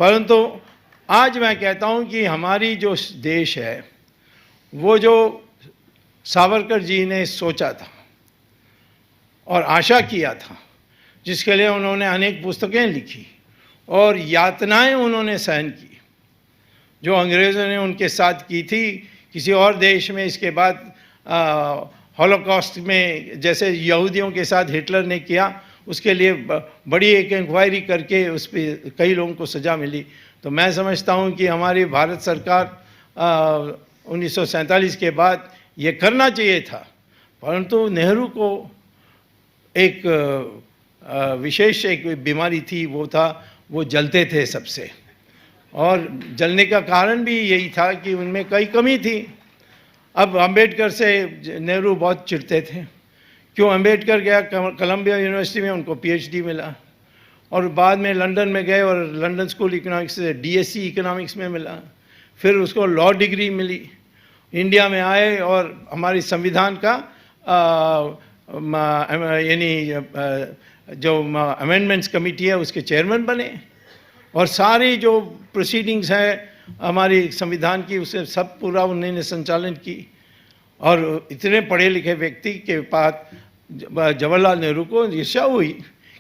परंतु आज मैं कहता हूं कि हमारी जो देश है, वो जो सावरकर जी ने सोचा था और आशा किया था, जिसके लिए उन्होंने अनेक पुस्तकें लिखी और यातनाएं उन्होंने सहन की, जो अंग्रेज़ों ने उनके साथ की थी, किसी और देश में इसके बाद हॉलोकॉस्ट में जैसे यहूदियों के साथ हिटलर ने किया, उसके लिए बड़ी एक इंक्वायरी करके उस पर कई लोगों को सज़ा मिली। तो मैं समझता हूँ कि हमारी भारत सरकार 1947 के बाद ये करना चाहिए था, परंतु नेहरू को एक विशेष एक बीमारी थी, वो जलते थे सबसे, और जलने का कारण भी यही था कि उनमें कई कमी थी। अब अंबेडकर से नेहरू बहुत चिढ़ते थे, क्यों? अंबेडकर गया कोलंबिया यूनिवर्सिटी में, उनको पीएचडी मिला, और बाद में लंदन में गए और लंदन स्कूल इकोनॉमिक्स से डीएससी इकोनॉमिक्स में मिला, फिर उसको लॉ डिग्री मिली। इंडिया में आए और हमारी संविधान का यानी जो अमेंडमेंट्स कमेटी है उसके चेयरमैन बने, और सारी जो प्रोसीडिंग्स है हमारी संविधान की, उसे सब पूरा उन्होंने संचालन की। और इतने पढ़े लिखे व्यक्ति के पास जवाहरलाल नेहरू को ईर्ष्या हुई,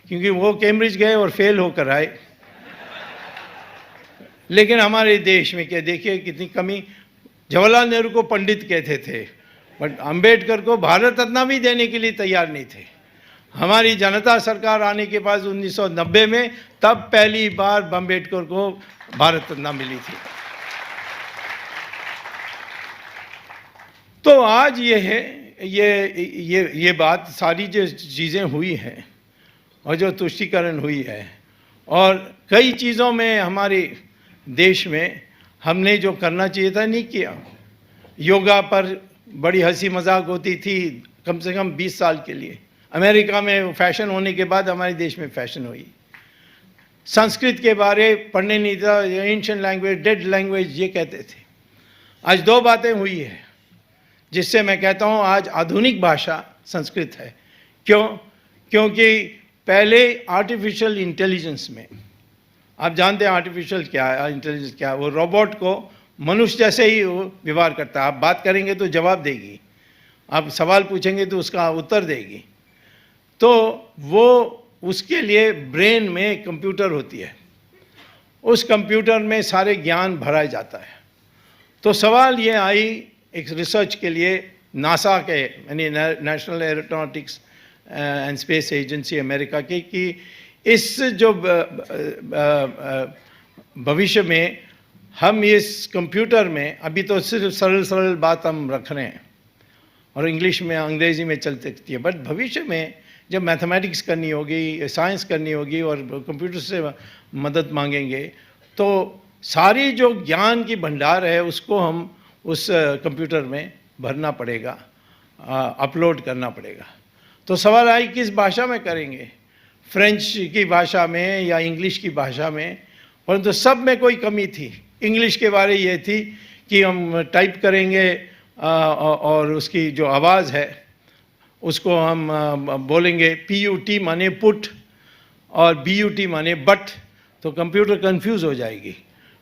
क्योंकि वो कैम्ब्रिज गए और फेल होकर आए। लेकिन हमारे देश में क्या देखिए कितनी कमी। जवाहरलाल नेहरू को पंडित कहते थे, बट अंबेडकर को भारत रत्न भी देने के लिए तैयार नहीं थे। हमारी जनता सरकार आने के बाद 1990 में, तब पहली बार अंबेडकर को भारत रत्न मिली थी। तो आज ये है, ये बात सारी जो चीज़ें हुई हैं और जो तुष्टीकरण हुई है, और कई चीज़ों में हमारे देश में हमने जो करना चाहिए था नहीं किया। योगा पर बड़ी हंसी मजाक होती थी कम से कम 20 साल के लिए। अमेरिका में फैशन होने के बाद हमारे देश में फैशन हुई। संस्कृत के बारे पढ़ने नहीं था, एंशिएंट लैंग्वेज, डेड लैंग्वेज ये कहते थे। आज दो बातें हुई है जिससे मैं कहता हूँ आज आधुनिक भाषा संस्कृत है। क्यों? क्योंकि पहले आर्टिफिशियल इंटेलिजेंस में, आप जानते हैं आर्टिफिशियल क्या है, इंटेलिजेंस क्या है, वो रोबोट को मनुष्य जैसे ही वो व्यवहार करता है। आप बात करेंगे तो जवाब देगी, आप सवाल पूछेंगे तो उसका उत्तर देगी। तो वो उसके लिए ब्रेन में कंप्यूटर होती है, उस कंप्यूटर में सारे ज्ञान भरा जाता है। तो सवाल ये आई एक रिसर्च के लिए नासा के, यानी national aeronautics and space agency America की, कि इस जो भविष्य में हम इस कंप्यूटर में, अभी तो सिर्फ सरल सरल बात हम रख रहे हैं और इंग्लिश में अंग्रेज़ी में चलती है, बट भविष्य में जब मैथमेटिक्स करनी होगी, साइंस करनी होगी और कंप्यूटर से मदद मांगेंगे, तो सारी जो ज्ञान की भंडार है उसको हम उस कंप्यूटर में भरना पड़ेगा, अपलोड करना पड़ेगा। तो सवाल आई किस भाषा में करेंगे, फ्रेंच की भाषा में या इंग्लिश की भाषा में? परंतु सब में कोई कमी थी। इंग्लिश के बारे ये थी कि हम टाइप करेंगे और उसकी जो आवाज़ है उसको हम बोलेंगे, PUT माने पुट और BUT माने बट, तो कंप्यूटर कंफ्यूज हो जाएगी।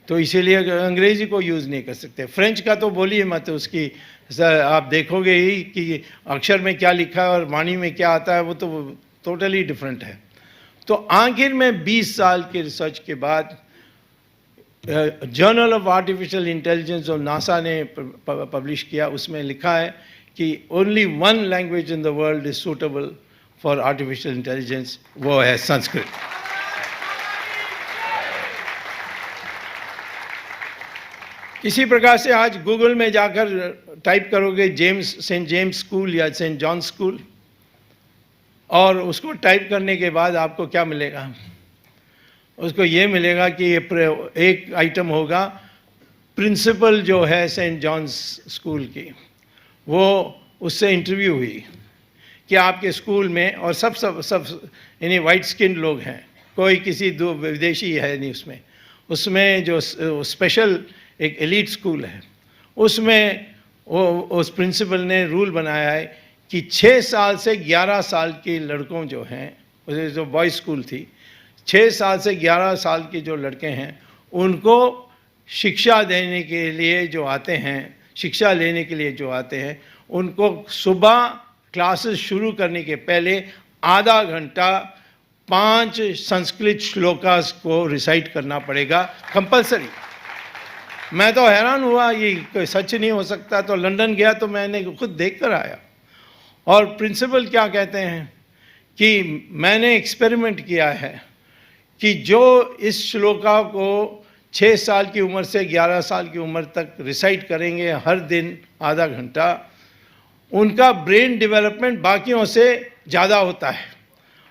तो इसीलिए अंग्रेज़ी को यूज़ नहीं कर सकते। फ्रेंच का तो बोलिए मत, उसकी आप देखोगे ही कि अक्षर में क्या लिखा है और वाणी में क्या आता है, वो तो टोटली डिफरेंट है। तो आखिर में 20 साल के रिसर्च के बाद जर्नल ऑफ आर्टिफिशियल इंटेलिजेंस जो नासा ने पब्लिश किया, उसमें लिखा है कि only one language in the world is suitable for artificial intelligence, वो है संस्कृत। इसी प्रकार से आज गूगल में जाकर टाइप करोगे सेंट जेम्स स्कूल या सेंट जॉन स्कूल, और उसको टाइप करने के बाद आपको क्या मिलेगा? उसको ये मिलेगा कि ये एक आइटम होगा, प्रिंसिपल जो है सेंट जॉन्स स्कूल की, वो उससे इंटरव्यू हुई कि आपके स्कूल में, और सब यानी वाइट स्किन लोग हैं, कोई किसी विदेशी है नहीं उसमें जो स्पेशल एक एलीट स्कूल है, उसमें उस प्रिंसिपल ने रूल बनाया है कि 6 साल से 11 साल के लड़कों जो हैं, जो बॉयज़ स्कूल थी, 6 साल से 11 साल के जो लड़के हैं उनको शिक्षा देने के लिए जो आते हैं, शिक्षा लेने के लिए जो आते हैं, उनको सुबह क्लासेस शुरू करने के पहले आधा घंटा 5 संस्कृत श्लोकास को रिसाइट करना पड़ेगा कंपलसरी। मैं तो हैरान हुआ, ये कोई सच नहीं हो सकता। तो लंदन गया तो मैंने खुद देख कर आया। और प्रिंसिपल क्या कहते हैं कि मैंने एक्सपेरिमेंट किया है कि जो इस श्लोका को 6 साल की उम्र से 11 साल की उम्र तक रिसाइट करेंगे हर दिन आधा घंटा, उनका ब्रेन डेवलपमेंट बाकियों से ज़्यादा होता है।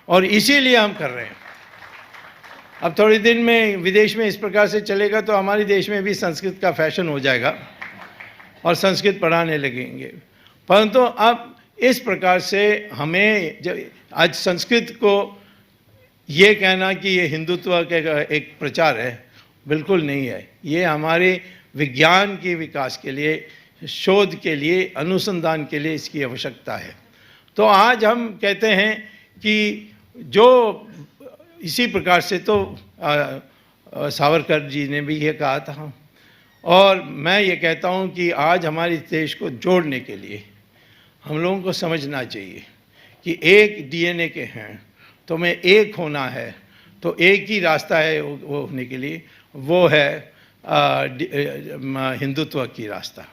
और इसीलिए हम कर रहे हैं। अब थोड़े दिन में विदेश में इस प्रकार से चलेगा तो हमारे देश में भी संस्कृत का फैशन हो जाएगा और संस्कृत पढ़ाने लगेंगे। परंतु अब इस प्रकार से हमें जब आज संस्कृत को ये कहना कि ये हिंदुत्व का एक प्रचार है, बिल्कुल नहीं है। ये हमारे विज्ञान के विकास के लिए, शोध के लिए, अनुसंधान के लिए इसकी आवश्यकता है। तो आज हम कहते हैं कि जो इसी प्रकार से तो सावरकर जी ने भी ये कहा था, और मैं ये कहता हूँ कि आज हमारे देश को जोड़ने के लिए हम लोगों को समझना चाहिए कि एक डीएनए के हैं, तो मैं एक होना है, तो एक ही रास्ता है वो होने के लिए, वो है हिंदुत्व की रास्ता।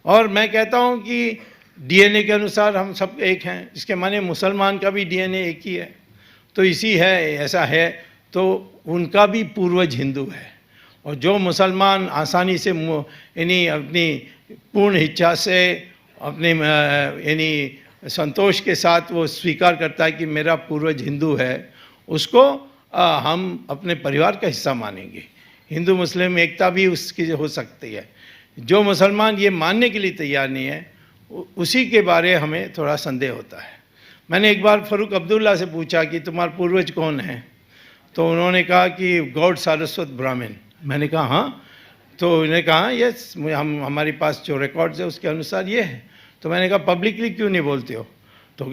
और मैं कहता हूँ कि डीएनए के अनुसार हम सब एक हैं, इसके माने मुसलमान का भी डीएनए एक ही है। तो इसी है, ऐसा है तो उनका भी पूर्वज हिंदू है। और जो मुसलमान आसानी से यानी अपनी पूर्ण इच्छा से अपने यानी संतोष के साथ वो स्वीकार करता है कि मेरा पूर्वज हिंदू है, उसको हम अपने परिवार का हिस्सा मानेंगे। हिंदू मुस्लिम एकता भी उसकी हो सकती है। जो मुसलमान ये मानने के लिए तैयार नहीं है, उसी के बारे हमें थोड़ा संदेह होता है। मैंने एक बार फारूक अब्दुल्ला से पूछा कि तुम्हारा पूर्वज कौन है, तो उन्होंने कहा कि गौड़ सारस्वत ब्राह्मण। मैंने कहा हाँ, तो उन्होंने कहा यस, हमारे पास जो रिकॉर्ड्स है उसके अनुसार ये है। तो मैंने कहा पब्लिकली क्यों नहीं बोलते हो? तो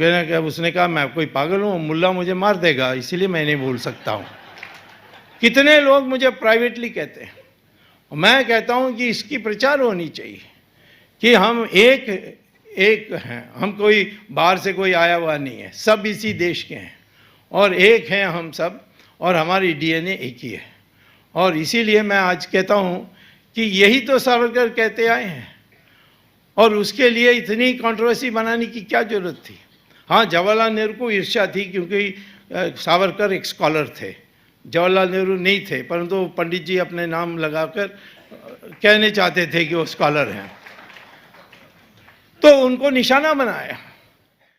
उसने कहा मैं कोई पागल हूँ, मुल्ला मुझे मार देगा, इसीलिए मैं नहीं बोल सकता हूँ। कितने लोग मुझे प्राइवेटली कहते हैं। मैं कहता हूँ कि इसकी प्रचार होनी चाहिए कि हम एक हैं, हम कोई बाहर से कोई आया हुआ नहीं है, सब इसी देश के हैं और एक हैं हम सब, और हमारी डीएनए एक ही है। और इसीलिए मैं आज कहता हूँ कि यही तो सावरकर कहते आए हैं, और उसके लिए इतनी कंट्रोवर्सी बनाने की क्या ज़रूरत थी? हाँ, जवाहरलाल नेहरू को ईर्ष्या थी क्योंकि सावरकर एक स्कॉलर थे, जवाहरलाल नेहरू नहीं थे, परंतु पंडित जी अपने नाम लगाकर कहने चाहते थे कि वो स्कॉलर हैं, तो उनको निशाना बनाया।